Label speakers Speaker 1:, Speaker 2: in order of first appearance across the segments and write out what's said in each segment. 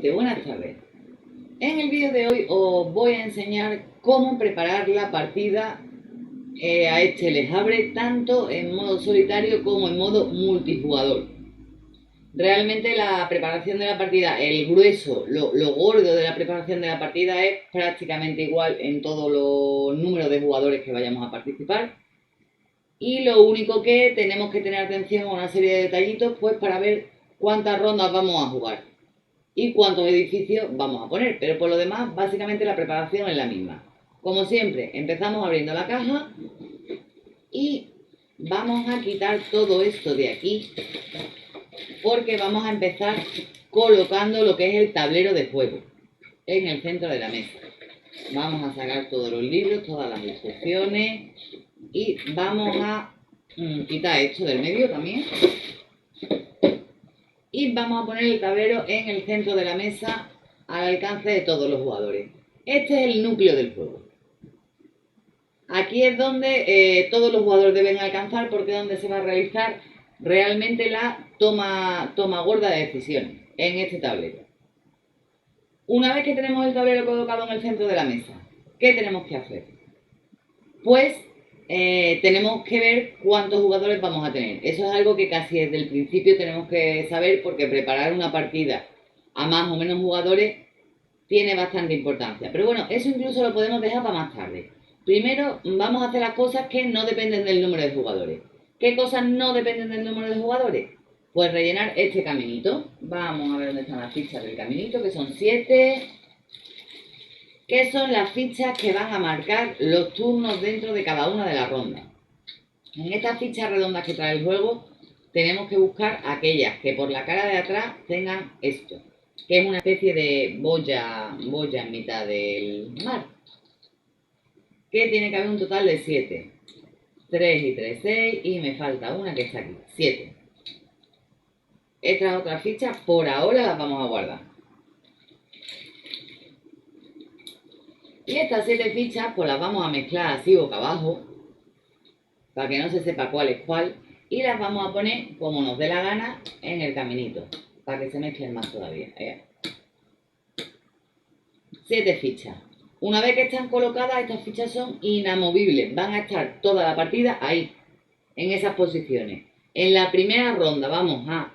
Speaker 1: gente, buenas tardes. En el vídeo de hoy os voy a enseñar cómo preparar la partida a este Les Abre, tanto en modo solitario como en modo multijugador. Realmente la preparación de la partida, el grueso, lo gordo de la preparación de la partida es prácticamente igual en todos los números de jugadores que vayamos a participar. Y lo único que tenemos que tener atención a una serie de detallitos pues para ver cuántas rondas vamos a jugar y cuántos edificios vamos a poner, pero por lo demás básicamente la preparación es la misma. Como siempre, empezamos abriendo la caja y vamos a quitar todo esto de aquí porque vamos a empezar colocando lo que es el tablero de juego en el centro de la mesa. Vamos a sacar todos los libros, todas las instrucciones y vamos a quitar esto del medio también. Y vamos a poner el tablero en el centro de la mesa al alcance de todos los jugadores. Este es el núcleo del juego. Aquí es donde todos los jugadores deben alcanzar porque es donde se va a realizar realmente la toma gorda de decisiones en este tablero. Una vez que tenemos el tablero colocado en el centro de la mesa, ¿qué tenemos que hacer? Pues tenemos que ver cuántos jugadores vamos a tener. Eso es algo que casi desde el principio tenemos que saber porque preparar una partida a más o menos jugadores tiene bastante importancia. Pero bueno, eso incluso lo podemos dejar para más tarde. Primero vamos a hacer las cosas que no dependen del número de jugadores. ¿Qué cosas no dependen del número de jugadores? Pues rellenar este caminito. Vamos a ver dónde están las fichas del caminito, que son 7... que son las fichas que van a marcar los turnos dentro de cada una de las rondas. En estas fichas redondas que trae el juego, tenemos que buscar aquellas que por la cara de atrás tengan esto, que es una especie de boya en mitad del mar, que tiene que haber un total de 7. 3 y 3, 6, y me falta una que está aquí, 7. Estas otras fichas por ahora las vamos a guardar. Y estas 7 fichas pues las vamos a mezclar así boca abajo para que no se sepa cuál es cuál y las vamos a poner como nos dé la gana en el caminito para que se mezclen más todavía. 7 fichas. Una vez que están colocadas, estas fichas son inamovibles, van a estar toda la partida ahí, en esas posiciones. En la primera ronda vamos a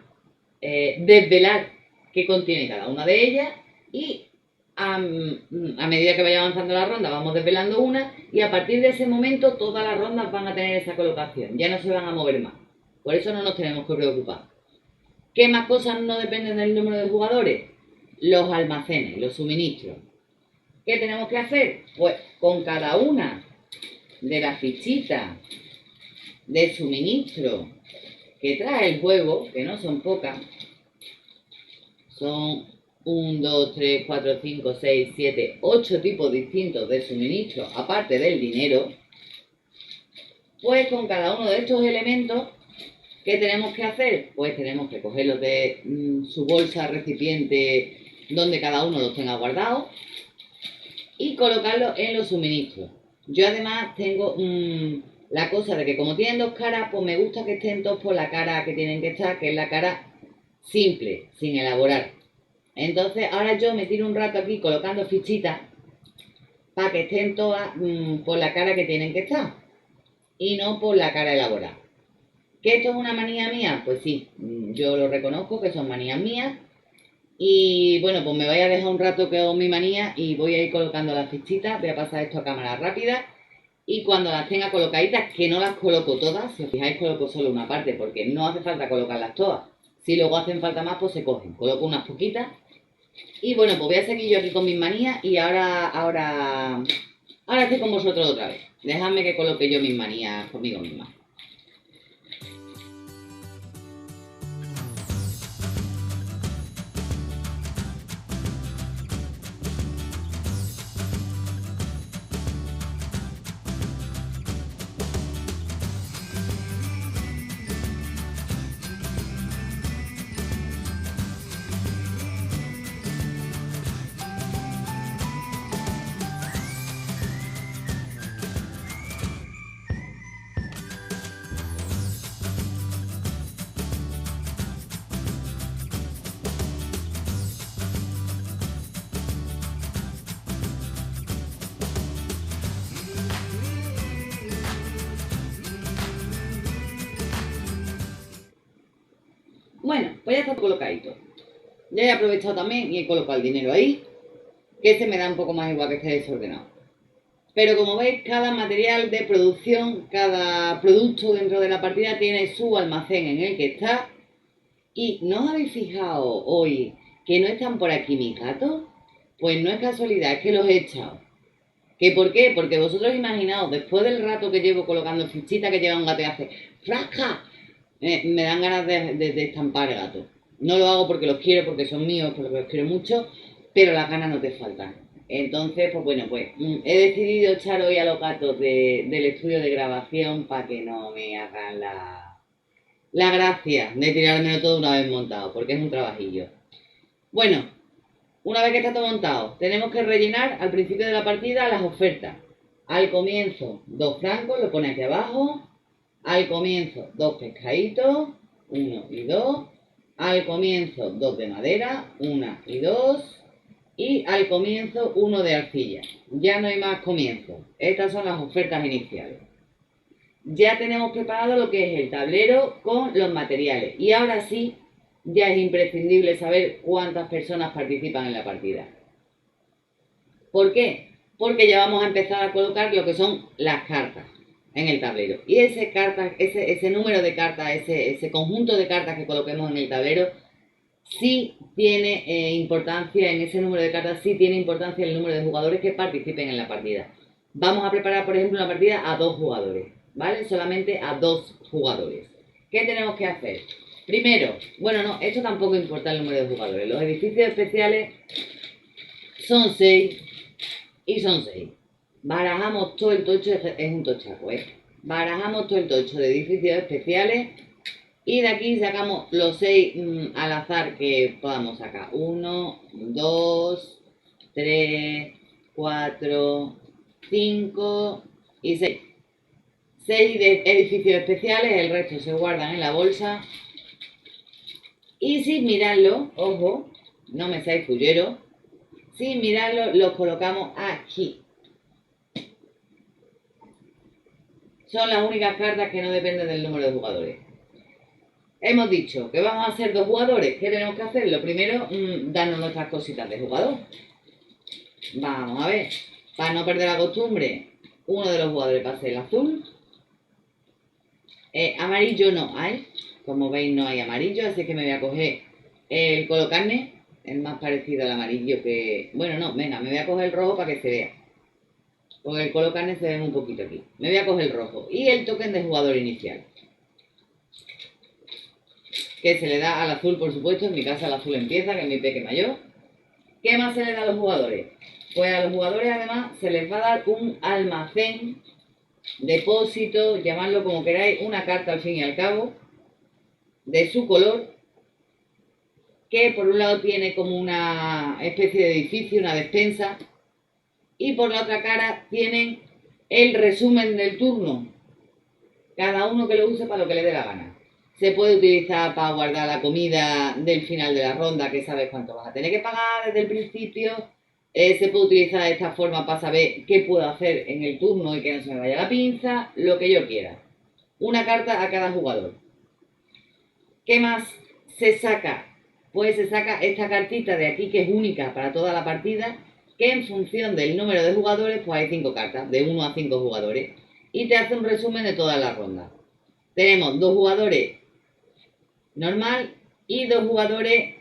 Speaker 1: desvelar qué contiene cada una de ellas y a medida que vaya avanzando la ronda vamos desvelando una y a partir de ese momento todas las rondas van a tener esa colocación, ya no se van a mover más, por eso no nos tenemos que preocupar. ¿Qué más cosas no dependen del número de jugadores? Los almacenes, los suministros. ¿Qué tenemos que hacer? Pues con cada una de las fichitas de suministro que trae el juego, que no son pocas, son 1, 2, 3, 4, 5, 6, 7, 8 tipos distintos de suministro, aparte del dinero, pues con cada uno de estos elementos, ¿qué tenemos que hacer? Pues tenemos que cogerlos de su bolsa recipiente donde cada uno los tenga guardados y colocarlos en los suministros. Yo además tengo la cosa de que como tienen dos caras, pues me gusta que estén todos por la cara que tienen que estar, que es la cara simple, sin elaborar. Entonces ahora yo me tiro un rato aquí colocando fichitas para que estén todas por la cara que tienen que estar y no por la cara elaborada. ¿Que esto es una manía mía? Pues sí, yo lo reconozco que son manías mías y bueno, pues me voy a dejar un rato que hago mi manía y voy a ir colocando las fichitas, voy a pasar esto a cámara rápida y cuando las tenga colocaditas, que no las coloco todas, si os fijáis coloco solo una parte porque no hace falta colocarlas todas. Si luego hacen falta más, pues se cogen. Coloco unas poquitas. Y bueno, pues voy a seguir yo aquí con mis manías y ahora estoy con vosotros otra vez. Dejadme que coloque yo mis manías conmigo misma. Bueno, pues ya está colocadito. Ya he aprovechado también y he colocado el dinero ahí, que se me da un poco más igual que esté desordenado. Pero como veis, cada material de producción, cada producto dentro de la partida tiene su almacén en el que está. ¿Y no os habéis fijado hoy que no están por aquí mis gatos? Pues no es casualidad, es que los he echado. ¿Qué por qué? Porque vosotros imaginaos, después del rato que llevo colocando fichitas que lleva un gato y hace ¡frasca! Me dan ganas de estampar gatos. No lo hago porque los quiero, porque son míos, porque los quiero mucho, pero las ganas no te faltan. Entonces, pues bueno, pues he decidido echar hoy a los gatos del estudio de grabación para que no me hagan la gracia de tirármelo todo una vez montado, porque es un trabajillo. Bueno, una vez que está todo montado, tenemos que rellenar al principio de la partida las ofertas. Al comienzo, 2 francos, lo pone aquí abajo. Al comienzo, 2 pescaditos, 1 y 2. Al comienzo, 2 de madera, 1 y 2. Y al comienzo, 1 de arcilla. Ya no hay más comienzos. Estas son las ofertas iniciales. Ya tenemos preparado lo que es el tablero con los materiales. Y ahora sí, ya es imprescindible saber cuántas personas participan en la partida. ¿Por qué? Porque ya vamos a empezar a colocar lo que son las cartas en el tablero. Y ese número de cartas, ese conjunto de cartas que coloquemos en el tablero, sí tiene importancia, en ese número de cartas sí tiene importancia el número de jugadores que participen en la partida. Vamos a preparar, por ejemplo, una partida a 2 jugadores, ¿vale? Solamente a 2 jugadores. ¿Qué tenemos que hacer? Primero, bueno, no, esto tampoco importa el número de jugadores. Los edificios especiales son 6 y son 6. Barajamos todo el tocho, es un tochaco, ¿eh? Barajamos todo el tocho de edificios especiales y de aquí sacamos los 6 al azar que podamos sacar. 1, 2, 3, 4, 5 y 6. 6 de edificios especiales, el resto se guardan en la bolsa. Y sin mirarlo, ojo, no me seáis fullero, sin mirarlo los colocamos aquí. Son las únicas cartas que no dependen del número de jugadores. Hemos dicho que vamos a ser 2 jugadores. ¿Qué tenemos que hacer? Lo primero, darnos nuestras cositas de jugador. Vamos a ver. Para no perder la costumbre, uno de los jugadores va a ser el azul. Amarillo no hay. Como veis, no hay amarillo. Así que me voy a coger el colocarne. Es más parecido al amarillo que... Bueno, no, venga, me voy a coger el rojo para que se vea. Porque el colocarne se ve un poquito aquí. Me voy a coger el rojo. Y el token de jugador inicial. Que se le da al azul, por supuesto. En mi casa el azul empieza, que es mi peque mayor. ¿Qué más se le da a los jugadores? Pues a los jugadores además se les va a dar un almacén, depósito, llamadlo como queráis, una carta al fin y al cabo, de su color, que por un lado tiene como una especie de edificio, una despensa, y por la otra cara tienen el resumen del turno, cada uno que lo use para lo que le dé la gana. Se puede utilizar para guardar la comida del final de la ronda, que sabes cuánto vas a tener que pagar desde el principio. Se puede utilizar de esta forma para saber qué puedo hacer en el turno y que no se me vaya la pinza, lo que yo quiera. Una carta a cada jugador. ¿Qué más se saca? Pues se saca esta cartita de aquí que es única para toda la partida, que en función del número de jugadores, pues hay 5 cartas, de 1 a 5 jugadores, y te hace un resumen de toda la ronda. Tenemos 2 jugadores normal y 2 jugadores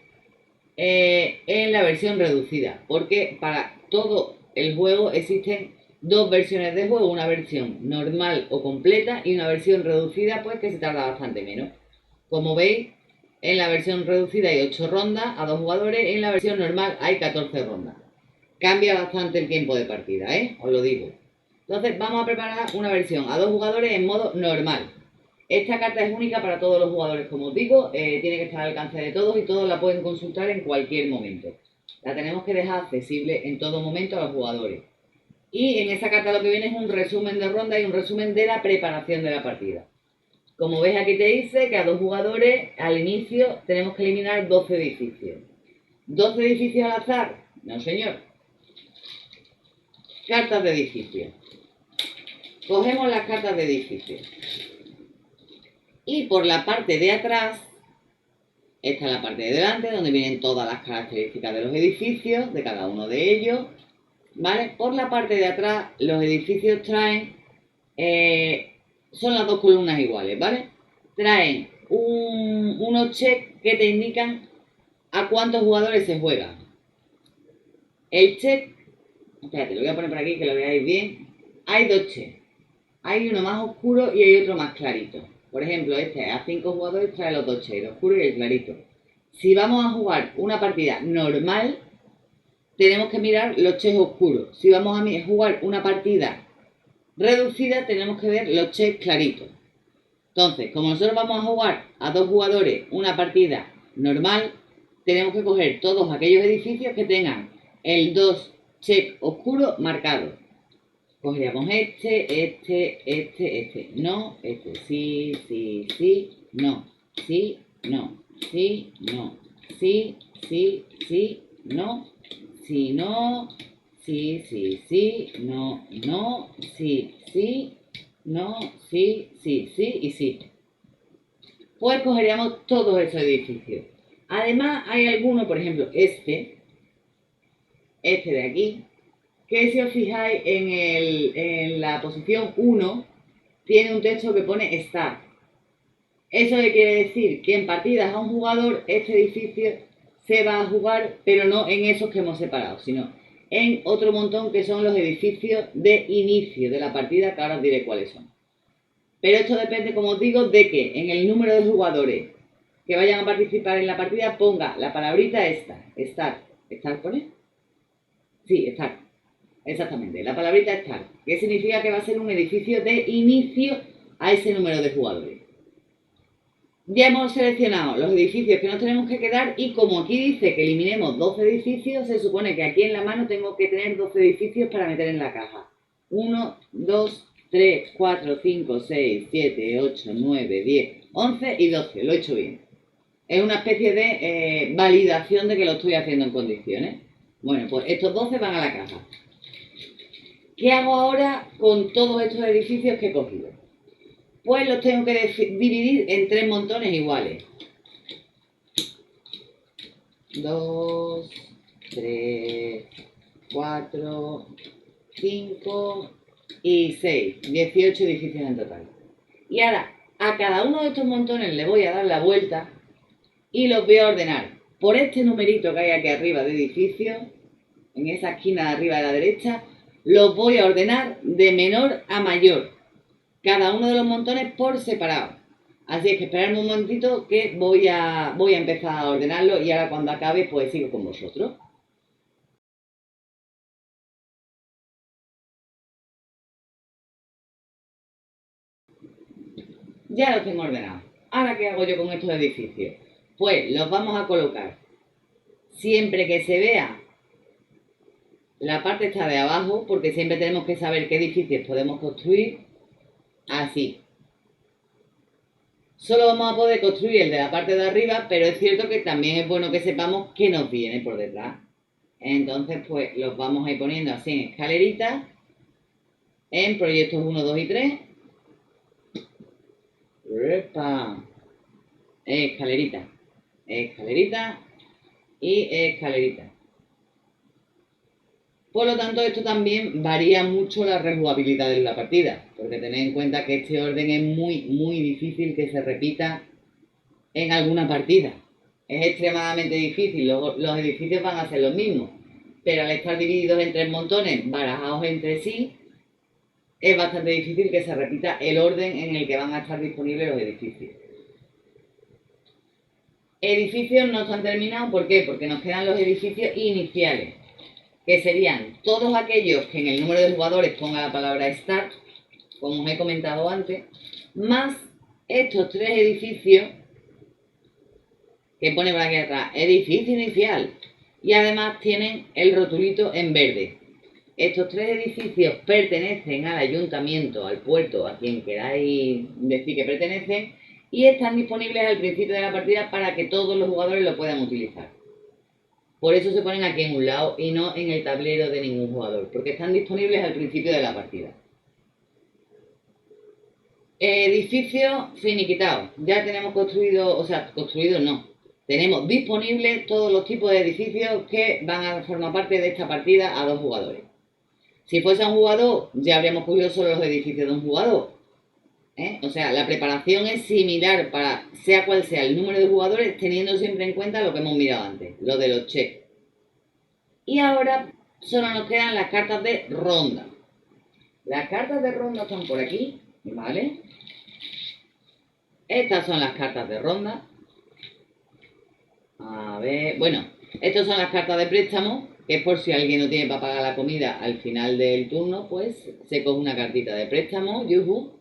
Speaker 1: en la versión reducida, porque para todo el juego existen 2 versiones de juego, una versión normal o completa y una versión reducida, pues que se tarda bastante menos. Como veis, en la versión reducida hay 8 rondas a 2 jugadores, en la versión normal hay 14 rondas. Cambia bastante el tiempo de partida, os lo digo. Entonces vamos a preparar una versión a 2 jugadores en modo normal. Esta carta es única para todos los jugadores, como os digo, tiene que estar al alcance de todos y todos la pueden consultar en cualquier momento. La tenemos que dejar accesible en todo momento a los jugadores. Y en esa carta lo que viene es un resumen de ronda y un resumen de la preparación de la partida. Como ves aquí te dice que a 2 jugadores al inicio tenemos que eliminar 12 edificios. ¿12 edificios al azar? No señor. Cartas de edificios. Cogemos las cartas de edificios. Y por la parte de atrás Esta es la parte de delante, donde vienen todas las características de los edificios, de cada uno de ellos, ¿vale? Por la parte de atrás, los edificios traen, son las dos columnas iguales, ¿vale? Traen unos checks que te indican a cuántos jugadores se juegan. El check, espérate, lo voy a poner por aquí que lo veáis bien. Hay dos checks. Hay uno más oscuro y hay otro más clarito. Por ejemplo, este a 5 jugadores trae los dos checks, el oscuro y el clarito. Si vamos a jugar una partida normal, tenemos que mirar los checks oscuros. Si vamos a jugar una partida reducida, tenemos que ver los checks claritos. Entonces, como nosotros vamos a jugar a 2 jugadores una partida normal, tenemos que coger todos aquellos edificios que tengan el 2 check oscuro marcado. Cogeríamos este, no, este, sí, no, sí, no, sí, no, sí, no, sí, no, sí, no, sí, no, sí y sí. Pues cogeríamos todos esos edificios. Además hay algunos, por ejemplo, este de aquí, que si os fijáis en la posición 1, tiene un texto que pone Start. Eso quiere decir que en partidas a un jugador este edificio se va a jugar, pero no en esos que hemos separado, sino en otro montón que son los edificios de inicio de la partida, que ahora os diré cuáles son. Pero esto depende, como os digo, de que en el número de jugadores que vayan a participar en la partida ponga la palabrita esta, Start. ¿Start pone? Sí, Start. Exactamente, la palabrita Start, que significa que va a ser un edificio de inicio a ese número de jugadores. Ya hemos seleccionado los edificios que nos tenemos que quedar y como aquí dice que eliminemos 12 edificios, se supone que aquí en la mano tengo que tener 12 edificios para meter en la caja. 1, 2, 3, 4, 5, 6, 7, 8, 9, 10, 11 y 12. Lo he hecho bien. Es una especie de validación de que lo estoy haciendo en condiciones. Bueno, pues estos 12 van a la caja. ¿Qué hago ahora con todos estos edificios que he cogido? Pues los tengo que dividir en 3 montones iguales. 2, 3, 4, 5 y 6. 18 edificios en total. Y ahora, a cada uno de estos montones le voy a dar la vuelta y los voy a ordenar por este numerito que hay aquí arriba de edificios, en esa esquina de arriba de la derecha, los voy a ordenar de menor a mayor, cada uno de los montones por separado. Así es que esperadme un momentito que voy a empezar a ordenarlo y ahora cuando acabe pues sigo con vosotros. Ya los tengo ordenados. Ahora, ¿qué hago yo con estos edificios? Pues los vamos a colocar siempre que se vea la parte esta de abajo, porque siempre tenemos que saber qué edificios podemos construir, así. Solo vamos a poder construir el de la parte de arriba, pero es cierto que también es bueno que sepamos qué nos viene por detrás. Entonces, pues los vamos a ir poniendo así en escaleritas, en proyectos 1, 2 y 3. Escalerita, escalerita y escalerita. Por lo tanto, esto también varía mucho la rejugabilidad de la partida, porque tened en cuenta que este orden es muy difícil que se repita en alguna partida. Es extremadamente difícil, los edificios van a ser los mismos, pero al estar divididos en 3 montones, barajados entre sí, es bastante difícil que se repita el orden en el que van a estar disponibles los edificios. Edificios no están terminados, ¿por qué? Porque nos quedan los edificios iniciales, que serían todos aquellos que en el número de jugadores ponga la palabra Start, como os he comentado antes, más estos 3 edificios que pone por aquí atrás, edificio inicial, y además tienen el rotulito en verde. Estos 3 edificios pertenecen al ayuntamiento, al puerto, a quien queráis decir que pertenecen, y están disponibles al principio de la partida para que todos los jugadores lo puedan utilizar. Por eso se ponen aquí en un lado y no en el tablero de ningún jugador, porque están disponibles al principio de la partida. Edificio finiquitado. Ya tenemos construido, o sea, construido no. Tenemos disponibles todos los tipos de edificios que van a formar parte de esta partida a 2 jugadores. Si fuese un jugador, ya habríamos cogido solo los edificios de un jugador. O sea, la preparación es similar para sea cual sea el número de jugadores, teniendo siempre en cuenta lo que hemos mirado antes, lo de los checks. Y ahora solo nos quedan las cartas de ronda. Las cartas de ronda están por aquí, ¿vale? Estas son las cartas de ronda. A ver, bueno, estas son las cartas de préstamo, que es por si alguien no tiene para pagar la comida al final del turno, pues se coge una cartita de préstamo, yuhu.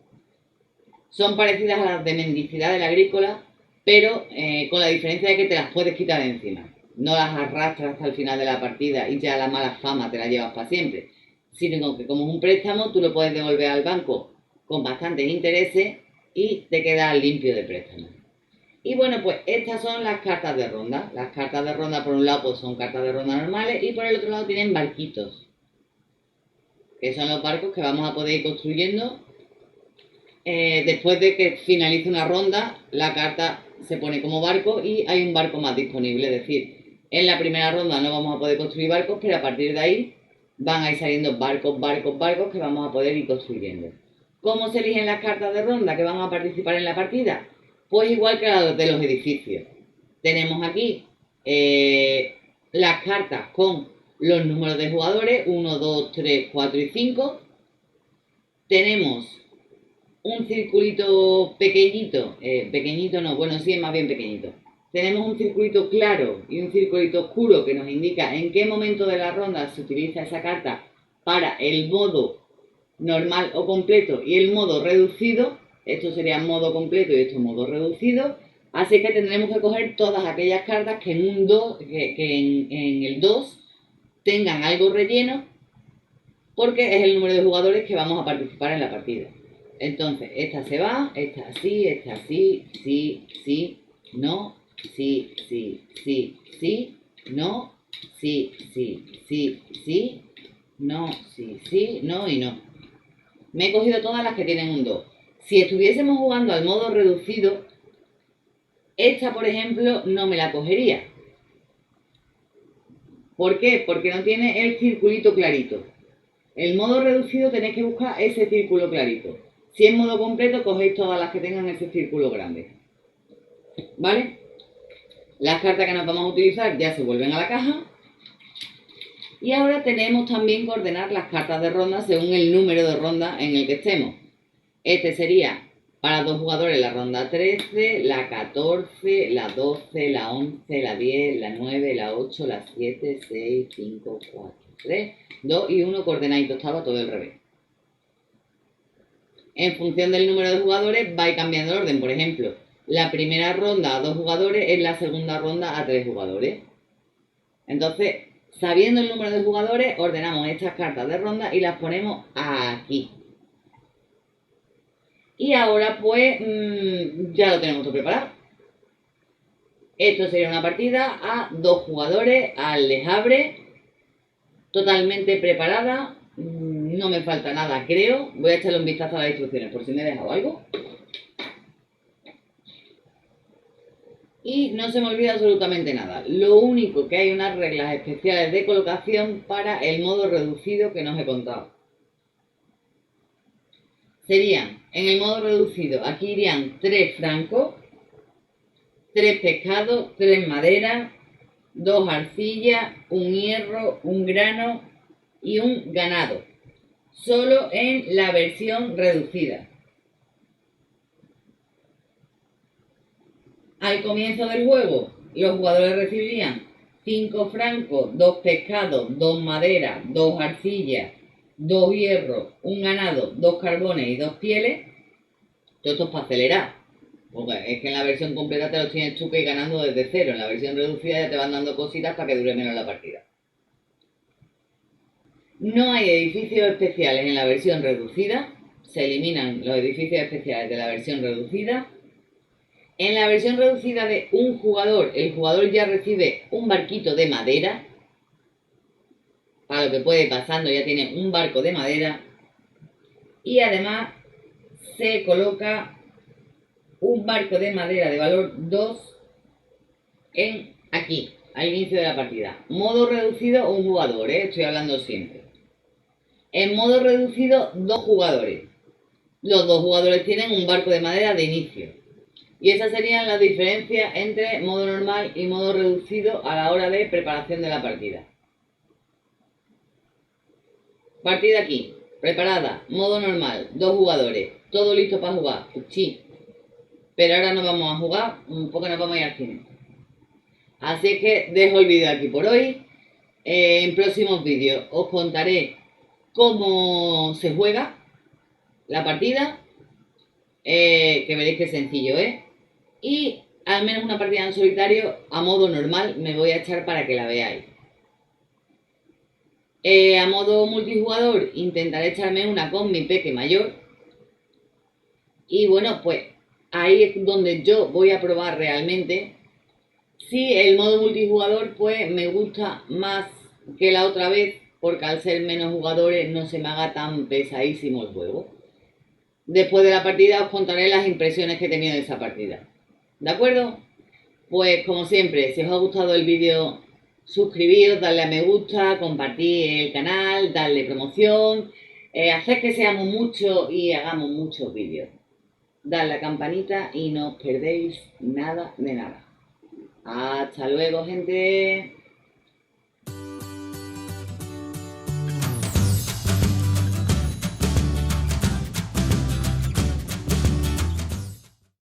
Speaker 1: Son parecidas a las de mendicidad del agrícola, pero con la diferencia de que te las puedes quitar de encima. No las arrastras hasta el final de la partida y ya la mala fama te la llevas para siempre, sino que como es un préstamo, tú lo puedes devolver al banco con bastantes intereses y te quedas limpio de préstamo. Y bueno, pues estas son las cartas de ronda. Las cartas de ronda por un lado pues son cartas de ronda normales y por el otro lado tienen barquitos, que son los barcos que vamos a poder ir construyendo. Después de que finalice una ronda, la carta se pone como barco y hay un barco más disponible. Es decir, en la primera ronda no vamos a poder construir barcos, pero a partir de ahí van a ir saliendo barcos que vamos a poder ir construyendo. ¿Cómo se eligen las cartas de ronda que van a participar en la partida? Pues igual que las de los edificios. Tenemos aquí las cartas con los números de jugadores, 1, 2, 3, 4 y 5. Tenemos un circulito pequeñito, pequeñito no, bueno, sí es más bien pequeñito. Tenemos un circulito claro y un circulito oscuro que nos indica en qué momento de la ronda se utiliza esa carta para el modo normal o completo y el modo reducido. Esto sería modo completo y esto modo reducido. Así que tendremos que coger todas aquellas cartas que en, en el 2 tengan algo relleno, porque es el número de jugadores que vamos a participar en la partida. Entonces, esta se va, esta sí, sí, no, sí, no, sí, no, sí, no y no. Me he cogido todas las que tienen un 2. Si estuviésemos jugando al modo reducido, esta, por ejemplo, no me la cogería. ¿Por qué? Porque no tiene el circulito clarito. El modo reducido tenéis que buscar ese círculo clarito. Si es modo completo, cogéis todas las que tengan ese círculo grande. ¿Vale? Las cartas que nos vamos a utilizar ya se vuelven a la caja. Y ahora tenemos también que ordenar las cartas de ronda según el número de ronda en el que estemos. Este sería para 2 jugadores la ronda 13, la 14, la 12, la 11, la 10, la 9, la 8, la 7, 6, 5, 4, 3, 2 y 1 coordenadito, estaba todo al revés. En función del número de jugadores va a ir cambiando el orden. Por ejemplo, la primera ronda a 2 jugadores es la segunda ronda a 3 jugadores. Entonces, sabiendo el número de jugadores, ordenamos estas cartas de ronda y las ponemos aquí. Y ahora pues ya lo tenemos todo preparado. Esto sería una partida a 2 jugadores al lejabre, totalmente preparada. No me falta nada, creo. Voy a echarle un vistazo a las instrucciones por si me he dejado algo. Y no se me olvida absolutamente nada. Lo único que hay unas reglas especiales de colocación para el modo reducido que no os he contado. Serían, en el modo reducido, aquí irían 3 francos, 3 pescados, 3 maderas, 2 arcillas, un hierro, un grano y un ganado. Solo en la versión reducida. Al comienzo del juego, los jugadores recibirían 5 francos, 2 pescados, 2 maderas, 2 arcillas, 2 hierros, un ganado, 2 carbones y 2 pieles. Todo esto es para acelerar. Porque es que en la versión completa te los tienes tú que ir ganando desde cero. En la versión reducida ya te van dando cositas para que dure menos la partida. No hay edificios especiales en la versión reducida. Se eliminan los edificios especiales de la versión reducida. En la versión reducida de un jugador, el jugador ya recibe un barquito de madera. Para lo que puede ir pasando, ya tiene un barco de madera. Y además se coloca un barco de madera de valor 2 aquí, al inicio de la partida. Modo reducido, un jugador, estoy hablando siempre. En modo reducido, 2 jugadores. Los 2 jugadores tienen un barco de madera de inicio. Y esas serían las diferencias entre modo normal y modo reducido a la hora de preparación de la partida. Partida aquí, preparada, modo normal, 2 jugadores, todo listo para jugar, sí. Pero ahora no vamos a jugar porque nos vamos a ir al cine. Así que dejo el vídeo aquí por hoy. En próximos vídeos os contaré cómo se juega la partida, que veréis que sencillo, ¿eh? Y al menos una partida en solitario a modo normal me voy a echar para que la veáis. A modo multijugador intentaré echarme una con mi peque mayor. Y bueno, pues ahí es donde yo voy a probar realmente si el modo multijugador pues me gusta más que la otra vez, porque al ser menos jugadores no se me haga tan pesadísimo el juego. Después de la partida os contaré las impresiones que he tenido de esa partida. ¿De acuerdo? Pues como siempre, si os ha gustado el vídeo, suscribíos, darle a me gusta, compartir el canal, darle promoción, hacer que seamos muchos y hagamos muchos vídeos. Dad la campanita y no os perdéis nada de nada. Hasta luego, gente.